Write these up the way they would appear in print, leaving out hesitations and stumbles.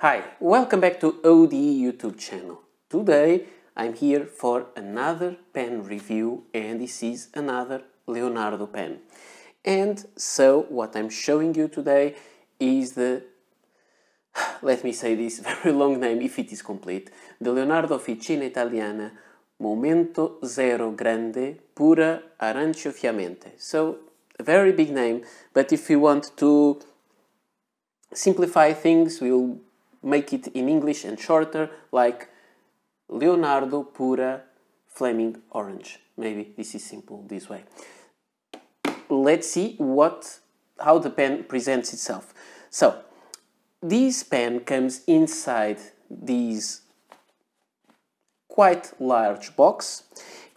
Hi, welcome back to OD YouTube channel. Today I'm here for another pen review and this is another Leonardo pen. And so what I'm showing you today is the, let me say this very long name if it is complete, the Leonardo Officina Italiana Momento Grande Pura Arancio Fiammente. So a very big name, but if you want to simplify things, we'll make it in English and shorter, like Leonardo Pura Flaming Orange. Maybe this is simple this way. Let's see how the pen presents itself. So, this pen comes inside this quite large box.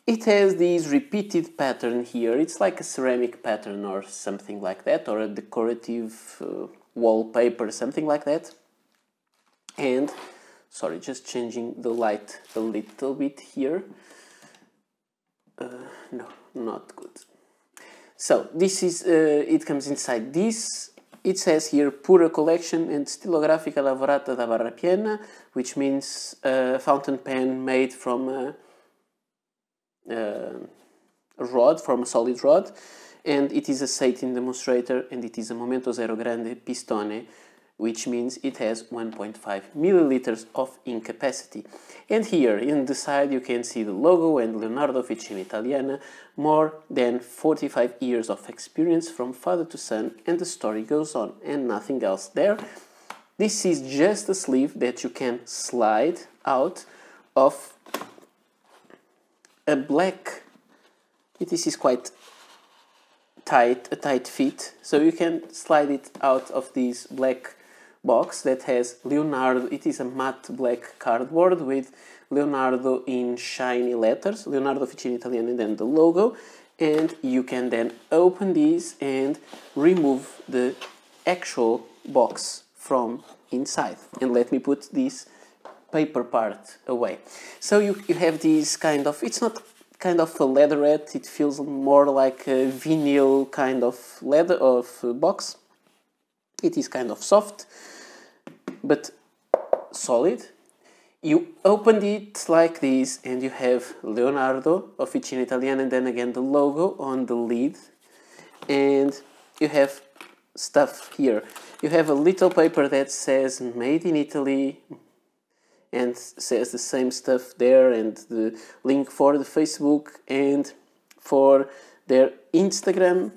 It has this repeated pattern here. It's like a ceramic pattern or something like that, or a decorative wallpaper, something like that. And, sorry, just changing the light a little bit here. No, not good. So, this is, it comes inside this. It says here, Pura Collection and Stilografica Lavorata da Barra Piena, which means a fountain pen made from a rod, from a solid rod. And it is a satin demonstrator, and it is a Momento Zero Grande Pistone, which means it has 1.5 milliliters of ink capacity. And here in the side you can see the logo and Leonardo Officina Italiana, more than 45 years of experience from father to son, and the story goes on, and nothing else there. This is just a sleeve that you can slide out of a black, this is quite tight, a tight fit, so you can slide it out of this black box that has Leonardo. It is a matte black cardboard with Leonardo in shiny letters, Leonardo Officina Italiana, and then the logo, and you can then open these and remove the actual box from inside. And let me put this paper part away. So you have this kind of, it's not kind of a leatherette, it feels more like a vinyl kind of leather of box. It is kind of soft but solid. You open it like this and you have Leonardo Officina Italiana and then again the logo on the lid, and you have stuff here. You have a little paper that says made in Italy and says the same stuff there, and the link for the Facebook and for their Instagram.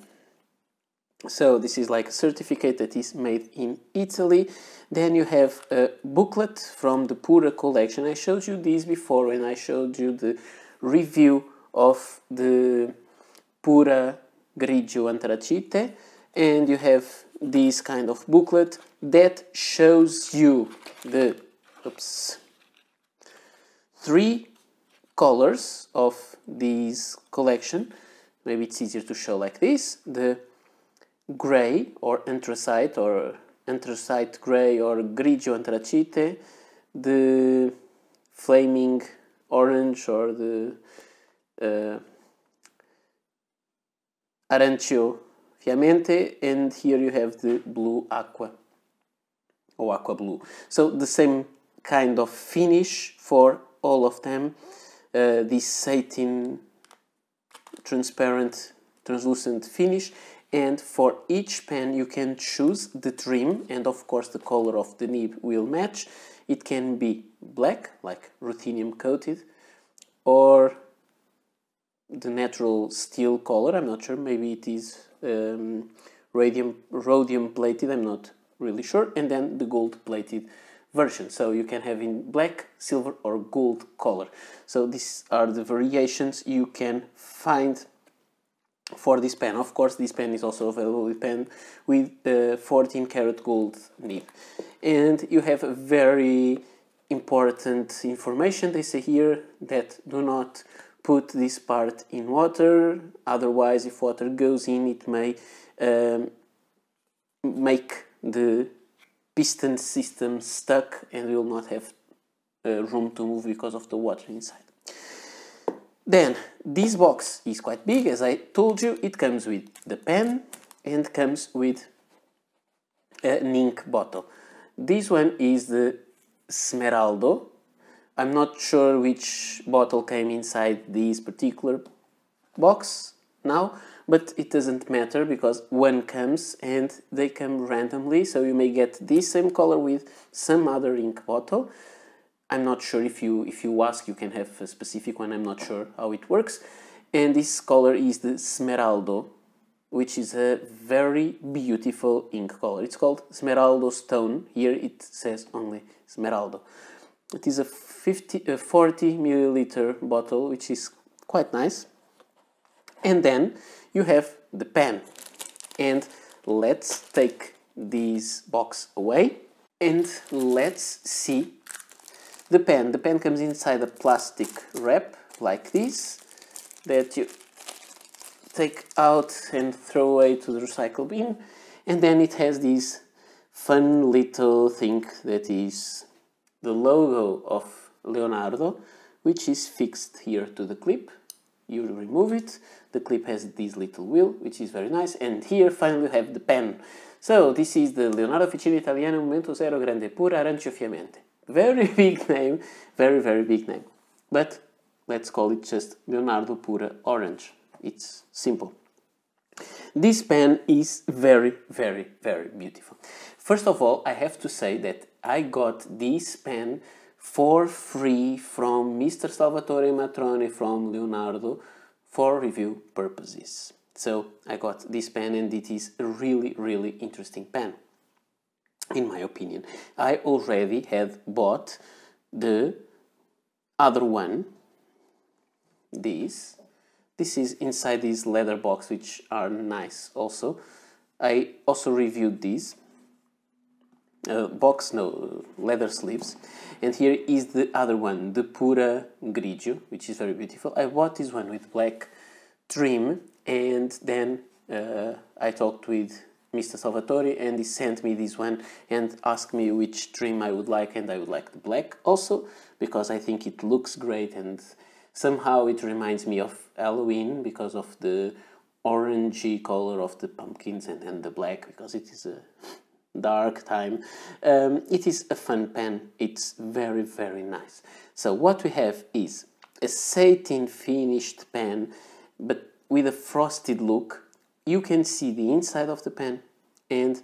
So this is like a certificate that is made in Italy. Then you have a booklet from the Pura collection. I showed you this before when I showed you the review of the Pura Grigio Antracite. And you have this kind of booklet that shows you the three colors of this collection. Maybe it's easier to show like this. The gray or anthracite gray or grigio antracite, the flaming orange or the arancio fiammente, and here you have the blue aqua or aqua blue. So the same kind of finish for all of them, this satin transparent translucent finish. And for each pen you can choose the trim, and of course the color of the nib will match. It can be black, like ruthenium coated, or the natural steel color, I'm not sure, maybe it is rhodium plated, I'm not really sure, and then the gold plated version. So you can have in black, silver or gold color. So these are the variations you can find for this pen. Of course, this pen is also available with pen with 14 karat gold nib. And you have a very important information. They say here that do not put this part in water, otherwise if water goes in it may make the piston system stuck and will not have room to move because of the water inside. Then, this box is quite big, as I told you. It comes with the pen and comes with an ink bottle. This one is the Smeraldo. I'm not sure which bottle came inside this particular box now, but it doesn't matter because one comes and they come randomly, so you may get this same color with some other ink bottle. I'm not sure if you ask, you can have a specific one. I'm not sure how it works. And this color is the Smeraldo, which is a very beautiful ink color. It's called Smeraldo Stone. Here it says only Smeraldo. It is a 40 milliliter bottle, which is quite nice. And then you have the pen. And let's take this box away and let's see the pen. The pen comes inside a plastic wrap like this that you take out and throw away to the recycle bin. And then it has this fun little thing that is the logo of Leonardo, which is fixed here to the clip. You remove it, the clip has this little wheel, which is very nice, and here finally you have the pen. So this is the Leonardo Officina Italiana Momento Grande Pura Arancio Fiammente. Very big name, very big name. But let's call it just Leonardo Pura Orange. It's simple. This pen is very beautiful. First of all, I have to say that I got this pen for free from Mr. Salvatore Matrone from Leonardo for review purposes. So I got this pen and it is a really interesting pen, in my opinion. I already had bought the other one, this is inside this leather box, which are nice also. I also reviewed these leather sleeves, and here is the other one, the Pura Grigio, which is very beautiful. I bought this one with black trim, and then I talked with Mr. Salvatore and he sent me this one and asked me which trim I would like, and I would like the black also because I think it looks great and somehow it reminds me of Halloween because of the orangey color of the pumpkins and the black because it is a dark time. It is a fun pen. It's very nice. So what we have is a satin finished pen but with a frosted look. You can see the inside of the pen and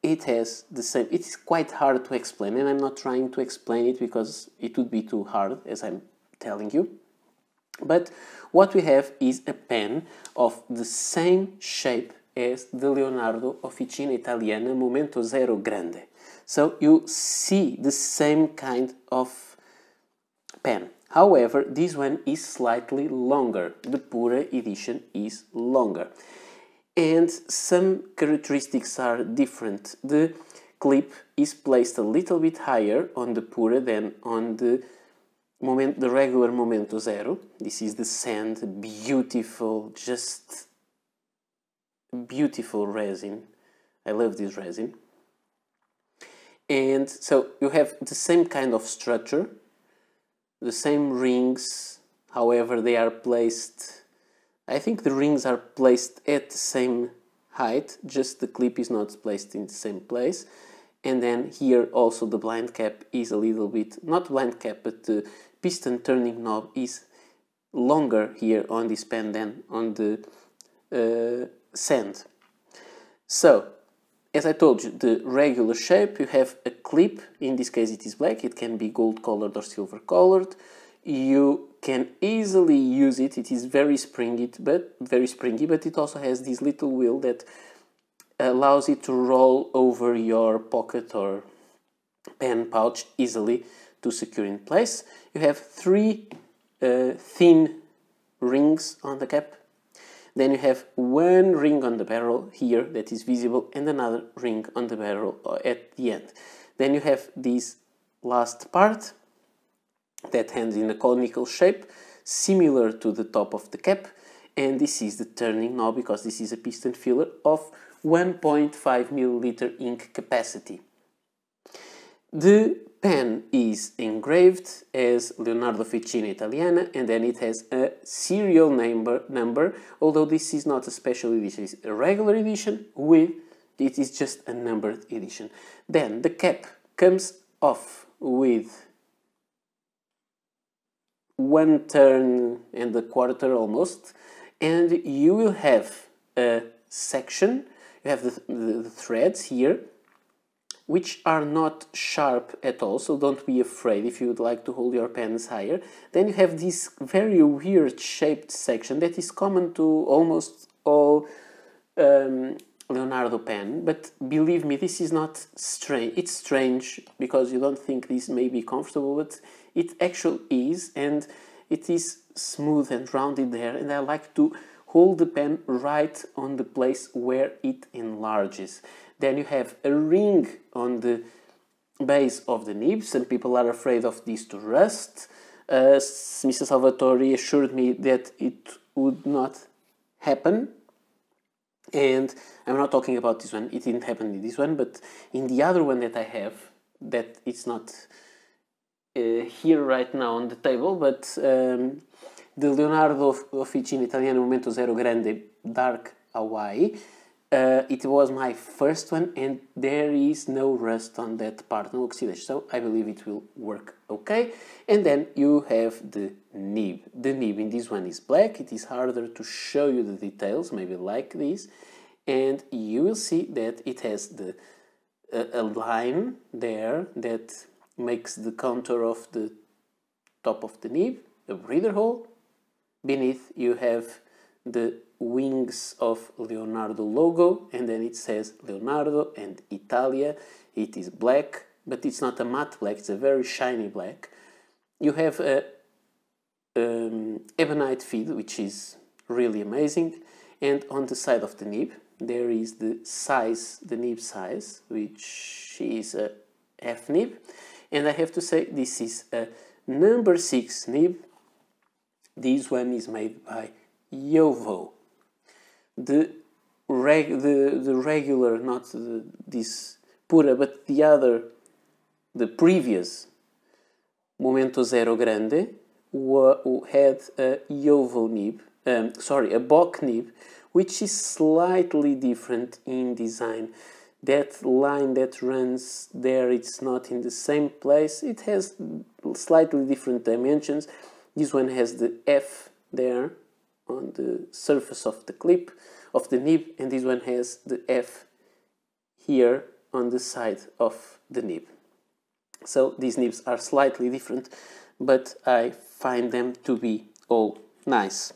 it has the same. It is quite hard to explain and I'm not trying to explain it because it would be too hard as I'm telling you. But what we have is a pen of the same shape as the Leonardo Officina Italiana Momento Grande. So you see the same kind of pen. However, this one is slightly longer. The Pura edition is longer. And some characteristics are different. The clip is placed a little bit higher on the Pura than on the regular Momento Zero. This is the sand, beautiful, just beautiful resin. I love this resin. And so you have the same kind of structure, the same rings, however they are placed, I think the rings are placed at the same height, just the clip is not placed in the same place. And then here also the blind cap is a little bit, not blind cap, but the piston turning knob is longer here on this pen than on the sand. So, as I told you, the regular shape, you have a clip, in this case it is black, it can be gold colored or silver colored. You can easily use it, it is very springy, but it also has this little wheel that allows it to roll over your pocket or pen pouch easily to secure in place. You have three thin rings on the cap. Then you have one ring on the barrel here that is visible and another ring on the barrel at the end. Then you have this last part that ends in a conical shape similar to the top of the cap, and this is the turning knob because this is a piston filler of 1.5 milliliter ink capacity. The pen is engraved as Leonardo Officina Italiana, and then it has a serial number, although this is not a special edition, it's a regular edition with, it is just a numbered edition. Then the cap comes off with 1 turn and a quarter almost, and you will have a section, you have the threads here, which are not sharp at all, so don't be afraid if you would like to hold your pens higher. Then you have this very weird shaped section that is common to almost all Leonardo pen, but believe me, this is not strange. It's strange because you don't think this may be comfortable, but it actually is, and it is smooth and rounded there, and I like to hold the pen right on the place where it enlarges. Then you have a ring on the base of the nib. Some people are afraid of this to rust. Mr. Salvatore assured me that it would not happen. And I'm not talking about this one, it didn't happen in this one, but in the other one that I have, that it's not here right now on the table, but the Leonardo Officina Italiana Momento Zero Grande Dark Hawaii, it was my first one, and there is no rust on that part, no oxidation, so I believe it will work okay. And then you have the nib. The nib in this one is black. It is harder to show you the details, maybe like this, and you will see that it has a line there that makes the contour of the top of the nib, a breather hole. Beneath you have the wings of Leonardo logo, and then it says Leonardo and Italia. It is black, but it's not a matte black, it's a very shiny black. You have a ebonite feed, which is really amazing, and on the side of the nib there is the size, the nib size, which is a F nib, and I have to say this is a number 6 nib. This one is made by Yovo. The regular, not this Pura, but the other, the previous Momento Zero Grande had a Yovo nib, a Bock nib, which is slightly different in design. That line that runs there, it's not in the same place. It has slightly different dimensions. This one has the F there on the surface of the clip of the nib, and this one has the F here on the side of the nib. So these nibs are slightly different, but I find them to be all nice.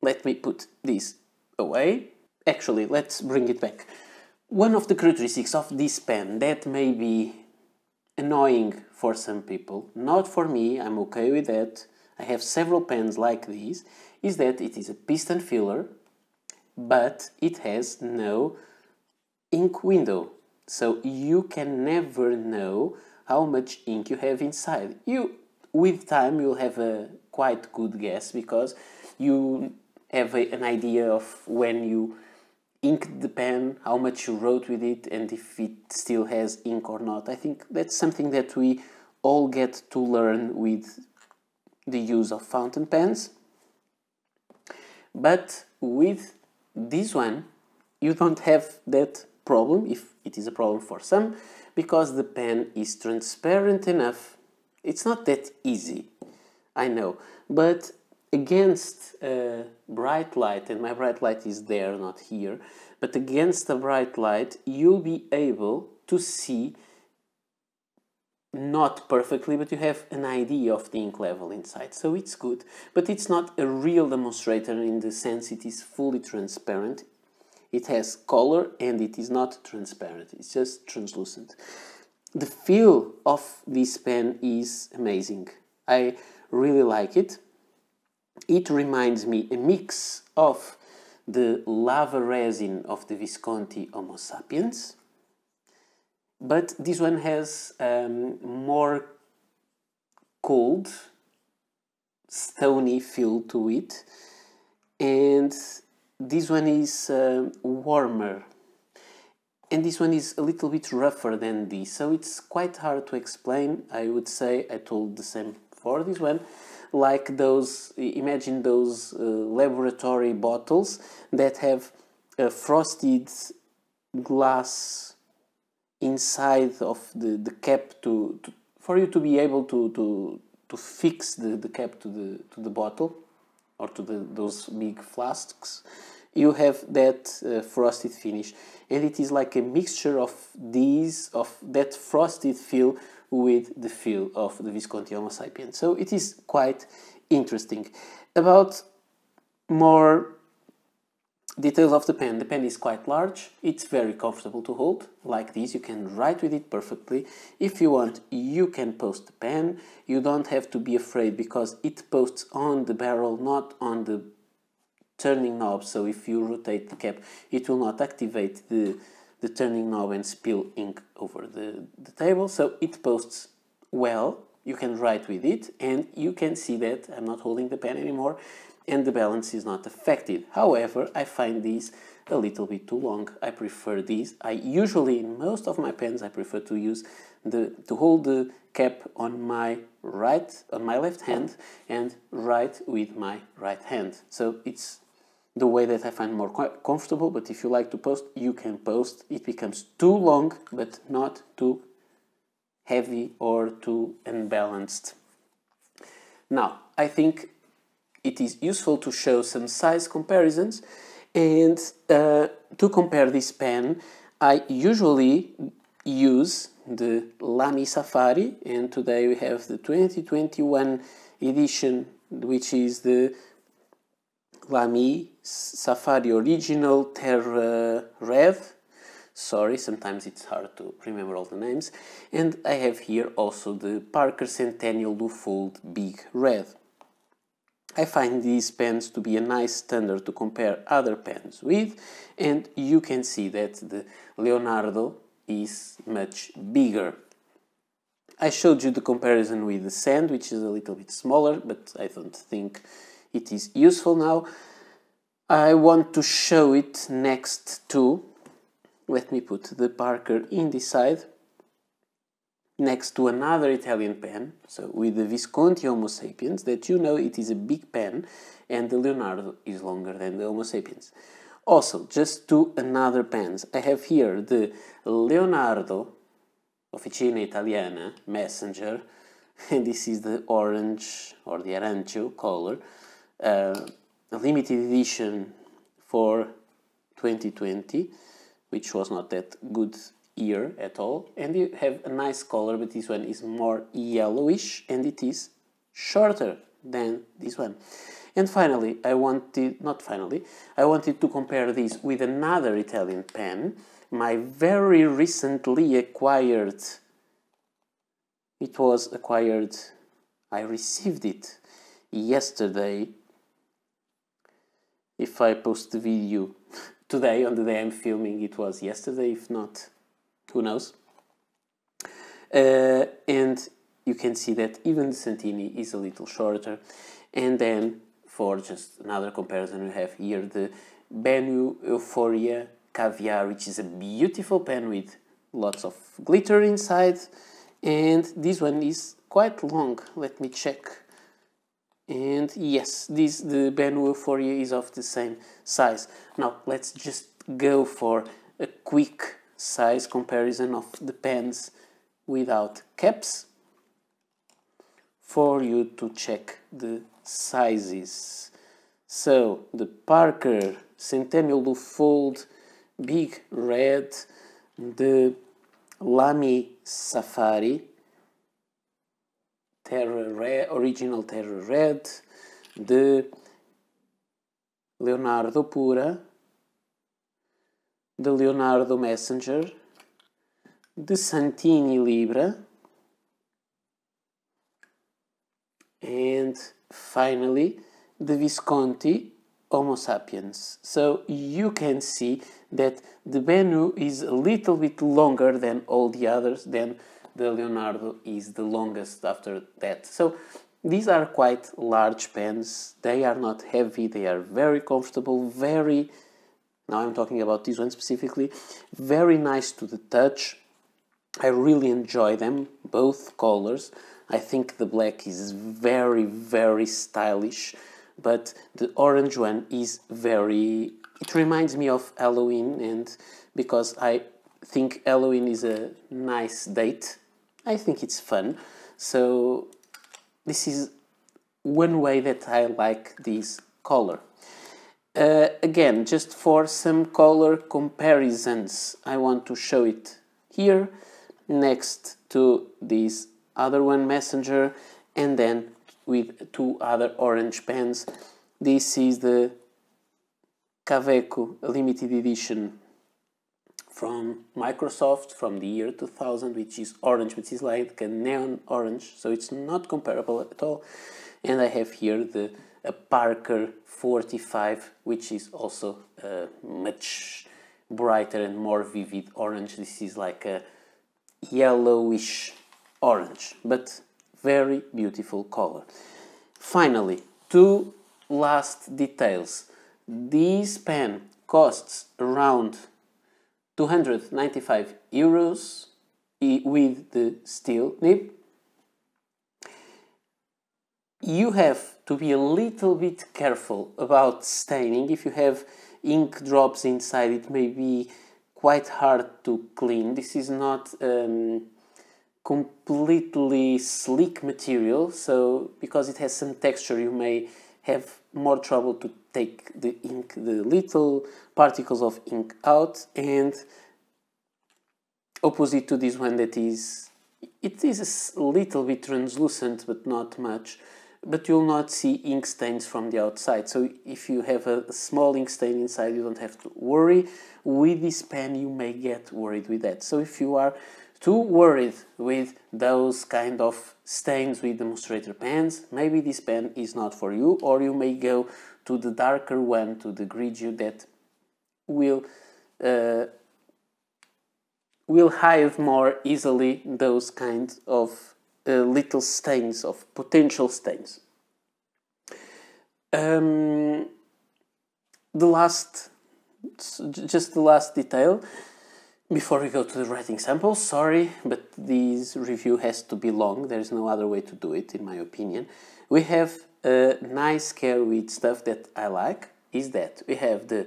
Let me put this away. Actually, let's bring it back. One of the characteristics of this pen that may be annoying for some people, not for me, I'm okay with that, I have several pens like these, is that it is a piston filler, but it has no ink window. So you can never know how much ink you have inside. With time, you'll have a quite good guess, because you have an idea of when you inked the pen, how much you wrote with it, and if it still has ink or not. I think that's something that we all get to learn with the use of fountain pens. But with this one, you don't have that problem, if it is a problem for some, because the pen is transparent enough. It's not that easy, I know, but against bright light, and my bright light is there, not here, but against the bright light, you'll be able to see, not perfectly, but you have an idea of the ink level inside, so it's good. But it's not a real demonstrator in the sense it is fully transparent. It has color and it is not transparent, it's just translucent. The feel of this pen is amazing. I really like it. It reminds me a mix of the lava resin of the Visconti Homo sapiens, but this one has more cold, stony feel to it, and this one is warmer, and this one is a little bit rougher than this, so it's quite hard to explain. I would say I told the same for this one. Like those, imagine those laboratory bottles that have a frosted glass inside of the cap for you to be able to fix the cap to the bottle or to those big flasks. You have that frosted finish, and it is like a mixture of that frosted feel with the feel of the Visconti Homo sapiens. So it is quite interesting. About more details of the pen. The pen is quite large, it's very comfortable to hold, like this. You can write with it perfectly. If you want, you can post the pen. You don't have to be afraid because it posts on the barrel, not on the turning knob. So if you rotate the cap, it will not activate the turning knob and spill ink over the table. So it posts well. You can write with it, and you can see that I'm not holding the pen anymore, and the balance is not affected. However, I find these a little bit too long. I prefer these. I usually, in most of my pens, I prefer to use to hold the cap on my left hand and write with my right hand. So it's the way that I find more comfortable, but if you like to post, you can post. It becomes too long, but not too heavy or too unbalanced. Now, I think it is useful to show some size comparisons, and to compare this pen, I usually use the Lamy Safari, and today we have the 2021 edition, which is the Lamy Safari Original Terra Red. Sorry, sometimes it's hard to remember all the names. And I have here also the Parker Centennial Lufold Big Red. I find these pens to be a nice standard to compare other pens with, and you can see that the Leonardo is much bigger. I showed you the comparison with the Sand, which is a little bit smaller, but I don't think it is useful now. I want to show it next to, let me put the Parker in this side, next to another Italian pen, so with the Visconti Homo sapiens, that you know it is a big pen, and the Leonardo is longer than the Homo sapiens. Also, just two another pens. I have here the Leonardo Officina Italiana Messenger, and this is the orange or the Arancio color, a limited edition for 2020, which was not that good year at all, and you have a nice color, but this one is more yellowish and it is shorter than this one. And finally, I wanted to compare this with another Italian pen, my very recently acquired. It was acquired, I received it yesterday. If I post the video today, on the day I'm filming, it was yesterday. If not, who knows? And you can see that even the Santini is a little shorter. And then, for just another comparison, we have here the Benu Euphoria Caviar, which is a beautiful pen with lots of glitter inside. And this one is quite long. Let me check. And yes, the Benu Euphoria is of the same size. Now, let's just go for a quick size comparison of the pens without caps for you to check the sizes. So the Parker Centennial Lufold Big Red, the Lamy Safari Terra Red, Original Terra Red, the Leonardo Pura, the Leonardo Messenger, the Santini Libra, and finally the Visconti Homo sapiens. So you can see that the Benu is a little bit longer than all the others, then the Leonardo is the longest after that. So these are quite large pens. They are not heavy, they are very comfortable, now I'm talking about this one specifically, very nice to the touch. I really enjoy them, both colors. I think the black is very, very stylish, but the orange one is it reminds me of Halloween, and because I think Halloween is a nice date. I think it's fun. So this is one way that I like this color. Again, just for some color comparisons, I want to show it here next to this other one, Messenger, and then with two other orange pens. This is the Kaweco limited edition from Microsoft from the year 2000, which is orange, which is like a neon orange, so it's not comparable at all. And I have here a Parker 45, which is also much brighter and more vivid orange. This is like a yellowish orange, but very beautiful color. Finally, two last details. This pen costs around 295 euros with the steel nib. You have to be a little bit careful about staining. If you have ink drops inside, it may be quite hard to clean. This is not completely sleek material, so because it has some texture, you may have more trouble to take the ink, the little particles of ink out. And opposite to this one, it is a little bit translucent, but not much. But you'll not see ink stains from the outside. So if you have a small ink stain inside, you don't have to worry. With this pen, you may get worried with that. So if you are too worried with those kind of stains with demonstrator pens, maybe this pen is not for you, or you may go to the darker one, to the Grigio, that will hide more easily those kind of little stains, of potential stains. The last detail before we go to the writing sample. Sorry, but this review has to be long. There's no other way to do it, in my opinion. We have a nice care with stuff that I like. Is that we have the,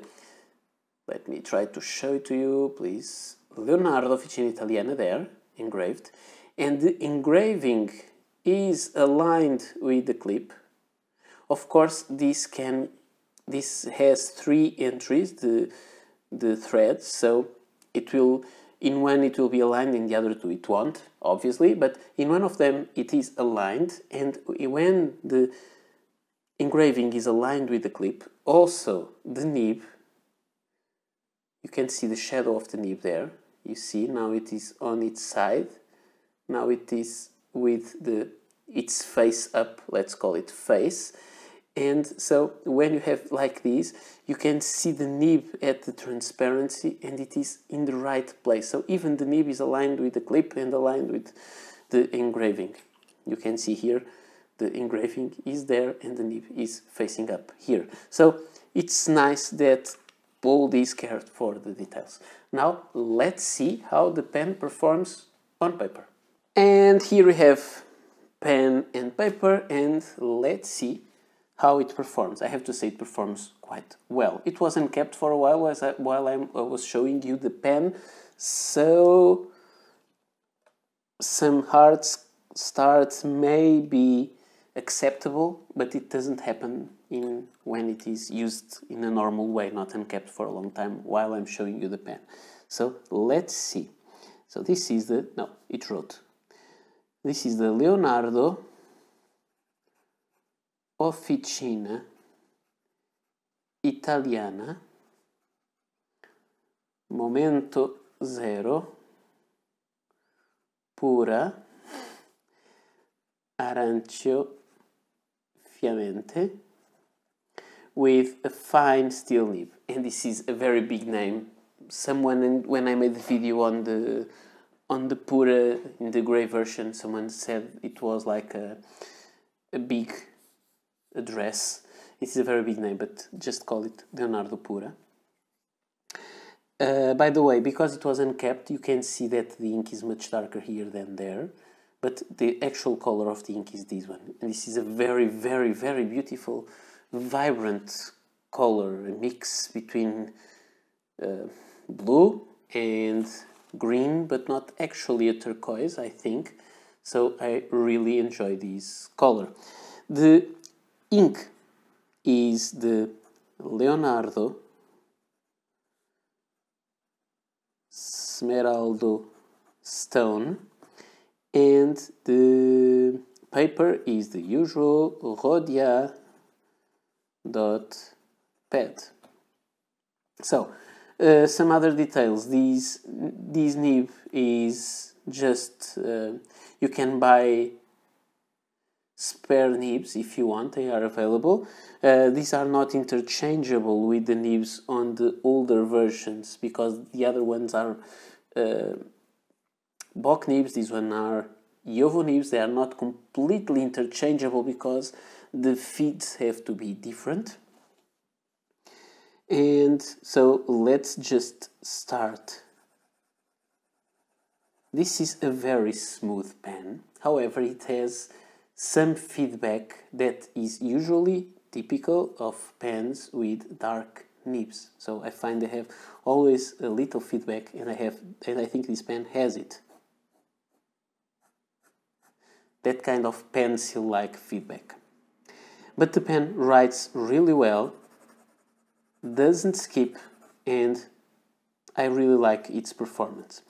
let me try to show it to you, please. Leonardo Officina Italiana there, engraved. And the engraving is aligned with the clip. Of course, this has 3 entries, the threads, so it will, in one it will be aligned, in the other 2 it won't, obviously, but in one of them it is aligned, and when the engraving is aligned with the clip, also the nib, you can see the shadow of the nib there. You see, now it is on its side. Now it is with its face up, let's call it face. And so when you have like this, you can see the nib at the transparency, and it is in the right place. So even the nib is aligned with the clip and aligned with the engraving. You can see here the engraving is there and the nib is facing up here. So it's nice that all these cared for the details. Now let's see how the pen performs on paper. And here we have pen and paper, and let's see how it performs. I have to say it performs quite well. It was unkept for a while while I was showing you the pen, so some hard starts may be acceptable, but it doesn't happen when it is used in a normal way, not unkept for a long time while I'm showing you the pen. So let's see. So this is the, no, it wrote. This is the Leonardo Officina Italiana Momento 0 Pura Arancio Fiammente with a fine steel nib. And this is a very big name. Someone, when I made the video on the Pura, in the grey version, someone said it was like a big address. It's a very big name, but just call it Leonardo Pura. By the way, because it was unkept, you can see that the ink is much darker here than there, but the actual color of the ink is this one. And this is a very, very, very beautiful, vibrant color, a mix between blue and green, but not actually a turquoise, I think. So I really enjoy this color. The ink is the Leonardo Smeraldo Stone, and the paper is the usual Rhodia.pad. So, some other details. This nib is just, you can buy spare nibs if you want, they are available. These are not interchangeable with the nibs on the older versions, because the other ones are Bock nibs, these ones are Jowo nibs. They are not completely interchangeable because the feeds have to be different. And so let's just start. This is a very smooth pen, however it has some feedback that is usually typical of pens with dark nibs. So I find they have always a little feedback, and I think this pen has it. That kind of pencil-like feedback. But the pen writes really well, doesn't skip, and I really like its performance.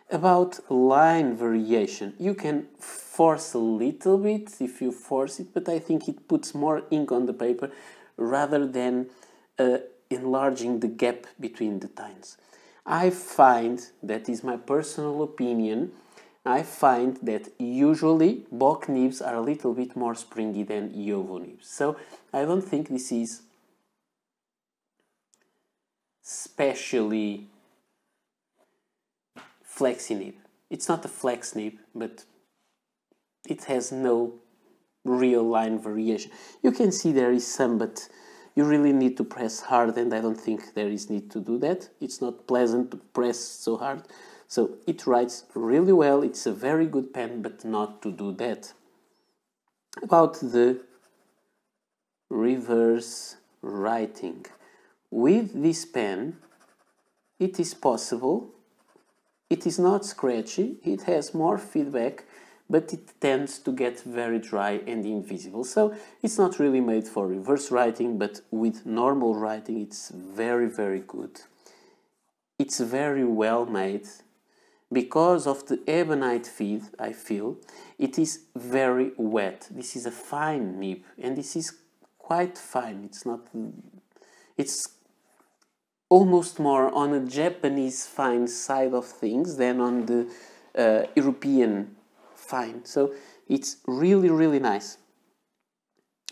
About line variation, you can force a little bit if you force it, but I think it puts more ink on the paper rather than enlarging the gap between the tines. I find, that is my personal opinion, I find that usually Bock nibs are a little bit more springy than Jowo nibs. So I don't think this is especially flexi nib. It's not a flex nib, but it has no real line variation. You can see there is some, but you really need to press hard, and I don't think there is need to do that. It's not pleasant to press so hard. So it writes really well. It's a very good pen, but not to do that. About the reverse writing. With this pen, it is possible. It is not scratchy, it has more feedback, but it tends to get very dry and invisible. So it's not really made for reverse writing, but with normal writing it's very, very good. It's very well made. Because of the ebonite feed, I feel, it is very wet. This is a fine nib, and this is quite fine. It's almost more on a Japanese fine side of things than on the European fine. So it's really, really nice.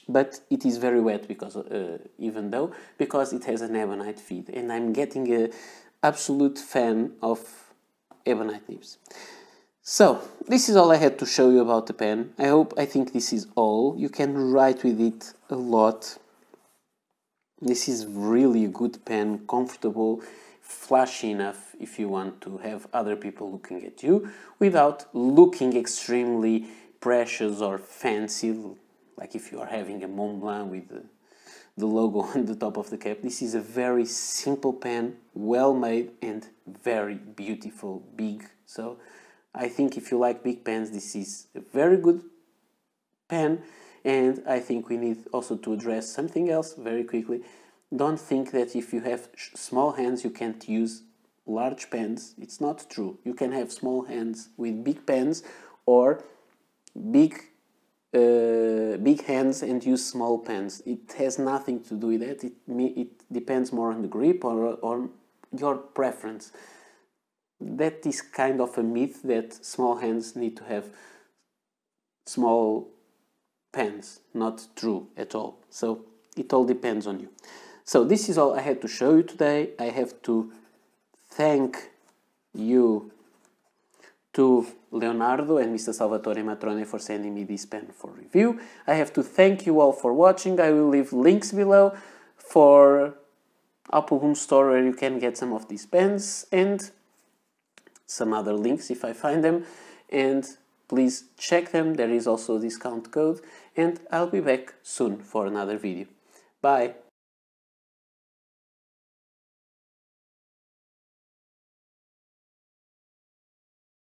But it is very wet because because it has an ebonite feed, and I'm getting an absolute fan of ebonite nibs. So this is all I had to show you about the pen. I think this is all. You can write with it a lot. This is really a good pen, comfortable, flashy enough if you want to have other people looking at you without looking extremely precious or fancy, like if you are having a Mont Blanc with the logo on the top of the cap. This is a very simple pen, well made and very beautiful, big. So I think if you like big pens, this is a very good pen. And I think we need also to address something else very quickly. Don't think that if you have small hands you can't use large pens. It's not true. You can have small hands with big pens, or big hands and use small pens. It has nothing to do with that. It depends more on the grip or your preference. That is kind of a myth that small hands need to have small pens. Not true at all. So it all depends on you. So this is all I had to show you today. I have to thank you to Leonardo and Mr. Salvatore Matrone for sending me this pen for review. I have to thank you all for watching. I will leave links below for Appelboom store where you can get some of these pens, and some other links if I find them. And please check them. There is also a discount code, and I'll be back soon for another video. Bye!